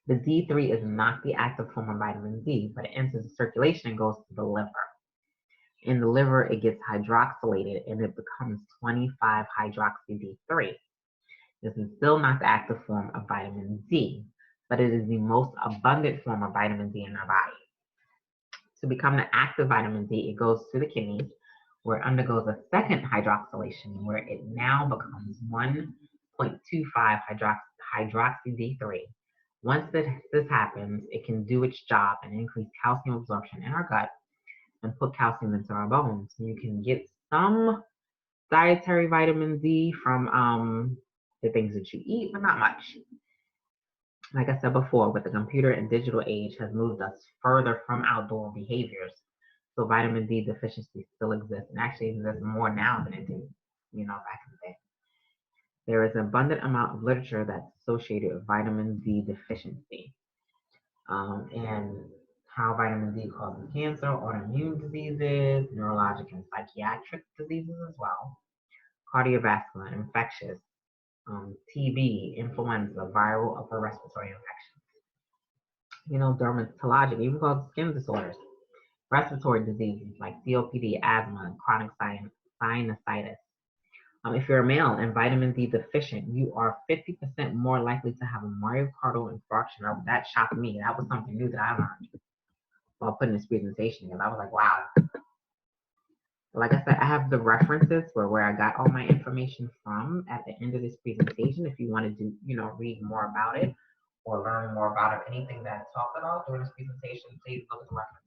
The D3 is not the active form of vitamin D, but it enters the circulation and goes to the liver. In the liver, it gets hydroxylated and it becomes 25-hydroxy D3. This is still not the active form of vitamin D, but it is the most abundant form of vitamin D in our body. To become the active vitamin D, it goes to the kidneys, where it undergoes a second hydroxylation, where it now becomes 1.25 hydroxy D3. Once this happens, it can do its job and increase calcium absorption in our gut and put calcium into our bones. You can get some dietary vitamin D from the things that you eat, but not much. Like I said before, with the computer and digital age has moved us further from outdoor behaviors. So vitamin D deficiency still exists, and actually exists more now than it did, back in the day. There is an abundant amount of literature that's associated with vitamin D deficiency. And how vitamin D causes cancer, autoimmune diseases, neurologic and psychiatric diseases as well, cardiovascular, infectious, TB, influenza, viral upper respiratory infections. Dermatologic, even called skin disorders, respiratory diseases like COPD, asthma, chronic sinusitis. If you're a male and vitamin D deficient, you are 50% more likely to have a myocardial infarction. That shocked me. That was something new that I learned while putting this presentation together. I was like, wow. Like I said, I have the references where I got all my information from at the end of this presentation. If you wanted to, read more about it or learn more about it, anything that I talked about during this presentation, please look at the references.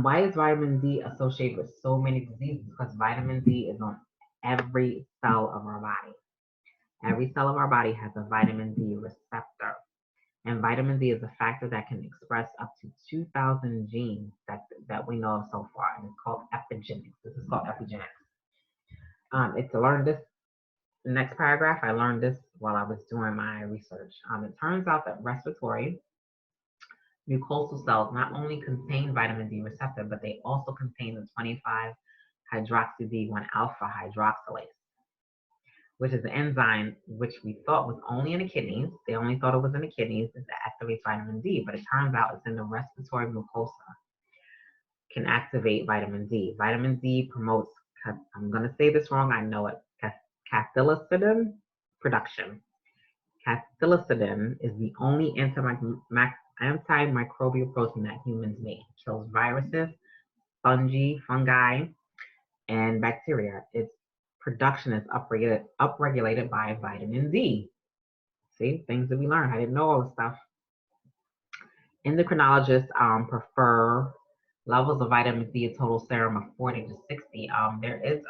Why is vitamin D associated with so many diseases? Because vitamin D is on every cell of our body. Every cell of our body has a vitamin D receptor. And vitamin D is a factor that can express up to 2,000 genes that we know of so far. And it's called epigenetics. This is called epigenetics. It's to learn this next paragraph. I learned this while I was doing my research. It turns out that respiratory mucosal cells not only contain vitamin D receptor, but they also contain the 25-hydroxy D1 alpha hydroxylase, which is an enzyme which we thought was only in the kidneys. They only thought it was in the kidneys that activates vitamin D, but it turns out it's in the respiratory mucosa, can activate vitamin D. Vitamin D promotes, I'm going to say this wrong, I know it, cathelicidin production. Cathelicidin is the only antimicrobial protein that humans make. It kills viruses, fungi, and bacteria. Its production is upregulated by vitamin D. See, things that we learn. I didn't know all this stuff. Endocrinologists prefer levels of vitamin D, a total serum of 40 to 60. There is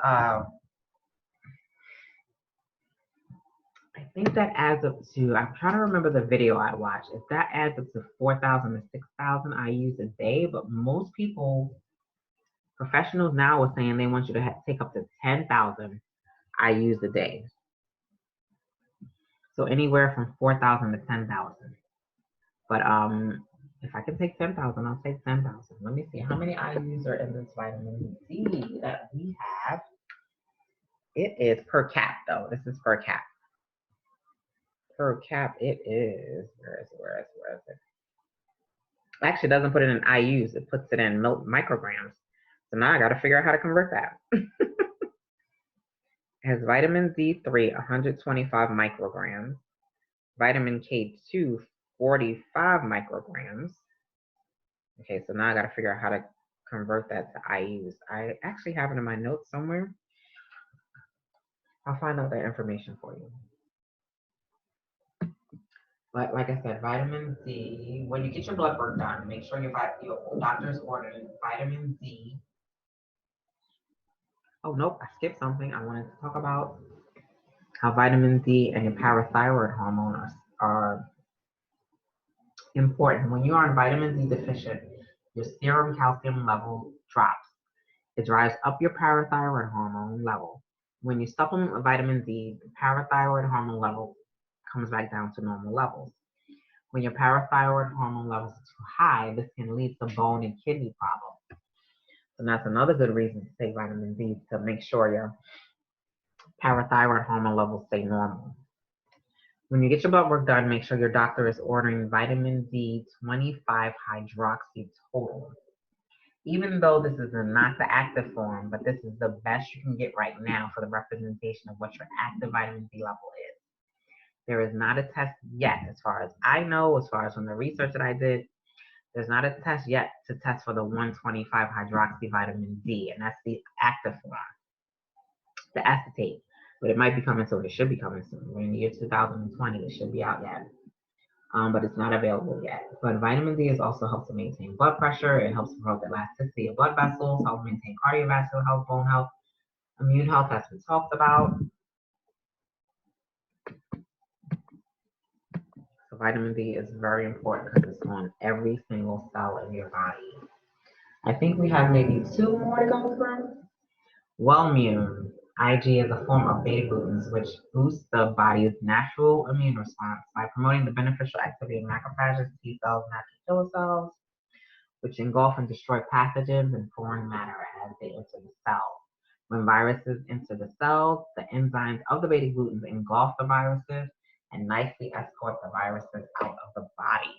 I think that adds up to, I'm trying to remember the video I watched. If that adds up to 4,000 to 6,000 IUs a day, but most people, professionals now are saying they want you to take up to 10,000 IUs a day. So anywhere from 4,000 to 10,000. But If I can take 10,000, I'll take 10,000. Let me see how many IUs are in this vitamin D that we have. It is per cap though. This is per cap. Per cap, it is. Where is it? Actually, it doesn't put it in IUs. It puts it in micrograms. So now I got to figure out how to convert that. It has vitamin D3, 125 micrograms. Vitamin K2, 45 micrograms. Okay, so now I got to figure out how to convert that to IUs. I actually have it in my notes somewhere. I'll find out that information for you. But like I said, vitamin D, when you get your blood work done, make sure your doctor's ordering vitamin D. Oh, nope, I skipped something. I wanted to talk about how vitamin D and your parathyroid hormone are important. When you are vitamin D deficient, your serum calcium level drops. It drives up your parathyroid hormone level. When you supplement with vitamin D, the parathyroid hormone level comes back down to normal levels. When your parathyroid hormone levels are too high, this can lead to bone and kidney problems. And that's another good reason to take vitamin D, to make sure your parathyroid hormone levels stay normal. When you get your blood work done, make sure your doctor is ordering vitamin D 25 hydroxy total. Even though this is not the active form, but this is the best you can get right now for the representation of what your active vitamin D level is. There is not a test yet, as far as I know, as far as from the research that I did, there's not a test yet to test for the 125 hydroxy vitamin D, and that's the active form, the acetate. But it might be coming soon. It should be coming soon. We're in the year 2020. It should be out yet. But it's not available yet. But vitamin D is also helps to maintain blood pressure. It helps promote the elasticity of blood vessels, helps maintain cardiovascular health, bone health, immune health, as we talked about. So vitamin D is very important because it's on every single cell in your body. I think we have maybe 2 more to go through. Wellmune. IG is a form of beta glucans which boosts the body's natural immune response by promoting the beneficial activity of macrophages, T cells, natural killer cells, which engulf and destroy pathogens and foreign matter as they enter the cell. When viruses enter the cells, the enzymes of the beta glucans engulf the viruses and nicely escort the viruses out of the body.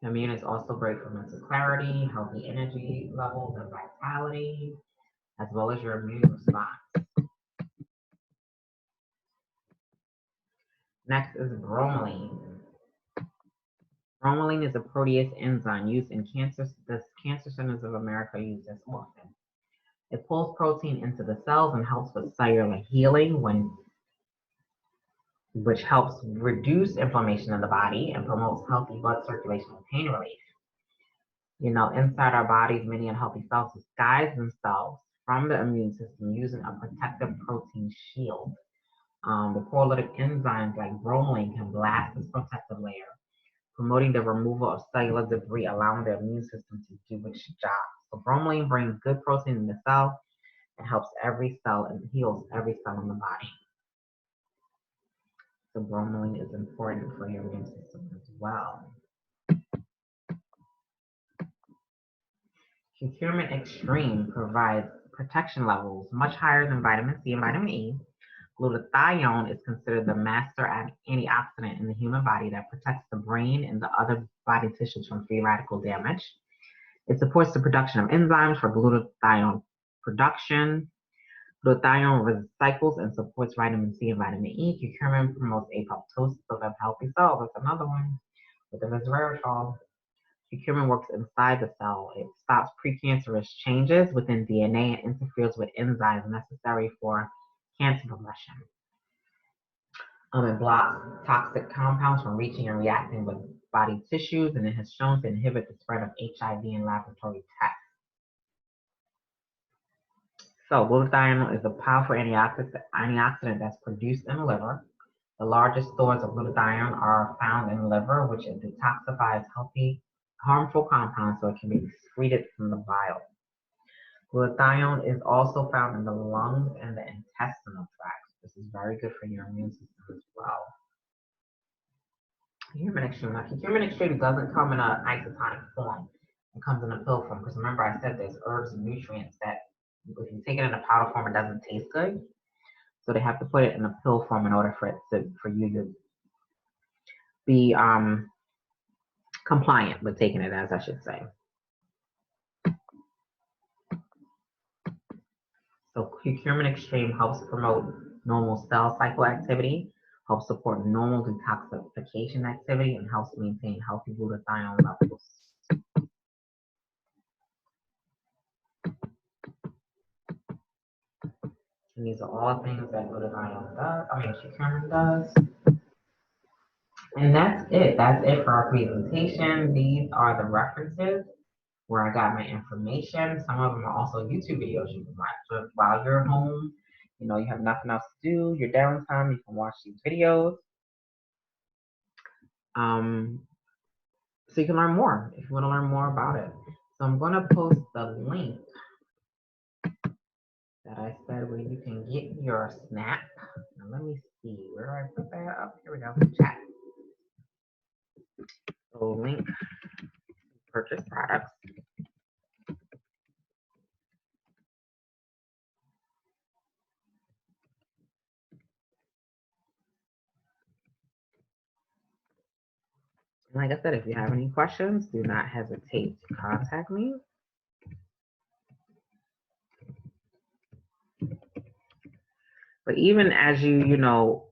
Immune is also great for mental clarity, healthy energy levels, and vitality, as well as your immune response. Next is bromelain. Bromelain is a protease enzyme used in cancer. The Cancer Centers of America use this often. It pulls protein into the cells and helps with cellular healing, which helps reduce inflammation in the body and promotes healthy blood circulation and pain relief. You know, inside our bodies, many unhealthy cells disguise themselves from the immune system using a protective protein shield. The proteolytic enzymes like bromelain can blast this protective layer, promoting the removal of cellular debris, allowing the immune system to do its job. So bromelain brings good protein in the cell and helps every cell and heals every cell in the body. So bromelain is important for your immune system as well. Curcumin Extreme provides protection levels much higher than vitamin C and vitamin E. Glutathione is considered the master antioxidant in the human body that protects the brain and the other body tissues from free radical damage. It supports the production of enzymes for glutathione production. Glutathione recycles and supports vitamin C and vitamin E. Curcumin promotes apoptosis of healthy cells. That's another one with the resveratrol. Curcumin works inside the cell. It stops precancerous changes within DNA and interferes with enzymes necessary for cancer progression. It blocks toxic compounds from reaching and reacting with body tissues, and it has shown to inhibit the spread of HIV in laboratory tests. So glutathione is a powerful antioxidant that's produced in the liver. The largest stores of glutathione are found in the liver, which it detoxifies harmful compounds so it can be excreted from the bile. Glutathione is also found in the lungs and the intestinal tract. This is very good for your immune system as well. Curcumin extreme. Now, curcumin extreme doesn't come in an isotonic form. It comes in a pill form because remember I said there's herbs and nutrients that if you take it in a powder form, it doesn't taste good. So they have to put it in a pill form in order for it to for you to be compliant with taking it, as I should say. So curcumin extreme helps promote normal cell cycle activity, helps support normal detoxification activity, and helps maintain healthy glutathione levels. And these are all things that glutathione does, curcumin does. And that's it. That's it for our presentation. These are the references where I got my information. Some of them are also YouTube videos you can watch. So while you're home, you know, you have nothing else to do, your downtime, you can watch these videos. So you can learn more if you want to learn more about it. So I'm going to post the link that I said where you can get your snap. Now let me see, where do I put that up? Here we go, chat. So link purchase products. Like I said, if you have any questions, do not hesitate to contact me. But even as you know,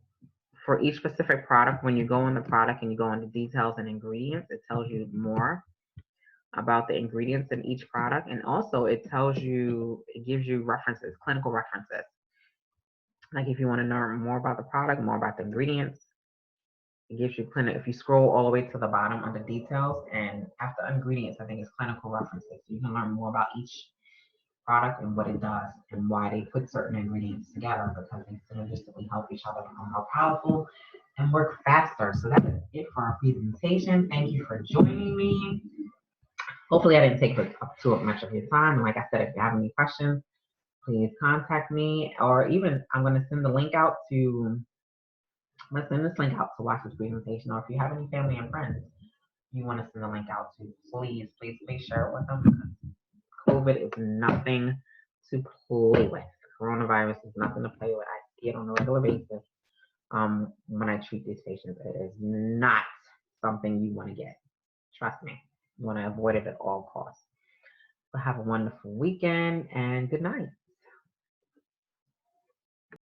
for each specific product, when you go in the product and you go into details and ingredients, it tells you more about the ingredients in each product. And also it gives you references, clinical references. Like if you want to learn more about the product, more about the ingredients, it gives you if you scroll all the way to the bottom under details and after ingredients, I think it's clinical references. So you can learn more about each product and what it does and why they put certain ingredients together because they synergistically help each other become more powerful and work faster. So that's it for our presentation. Thank you for joining me. Hopefully I didn't take up too much of your time. And like I said, if you have any questions, please contact me, or even I'm going to send the link out to, I'm going to send this link out to watch this presentation, or if you have any family and friends you want to send the link out to, please share it with them because COVID is nothing to play with. Coronavirus is nothing to play with. I see it on a regular basis when I treat these patients. It is not something you want to get. Trust me. You want to avoid it at all costs. So have a wonderful weekend and good night.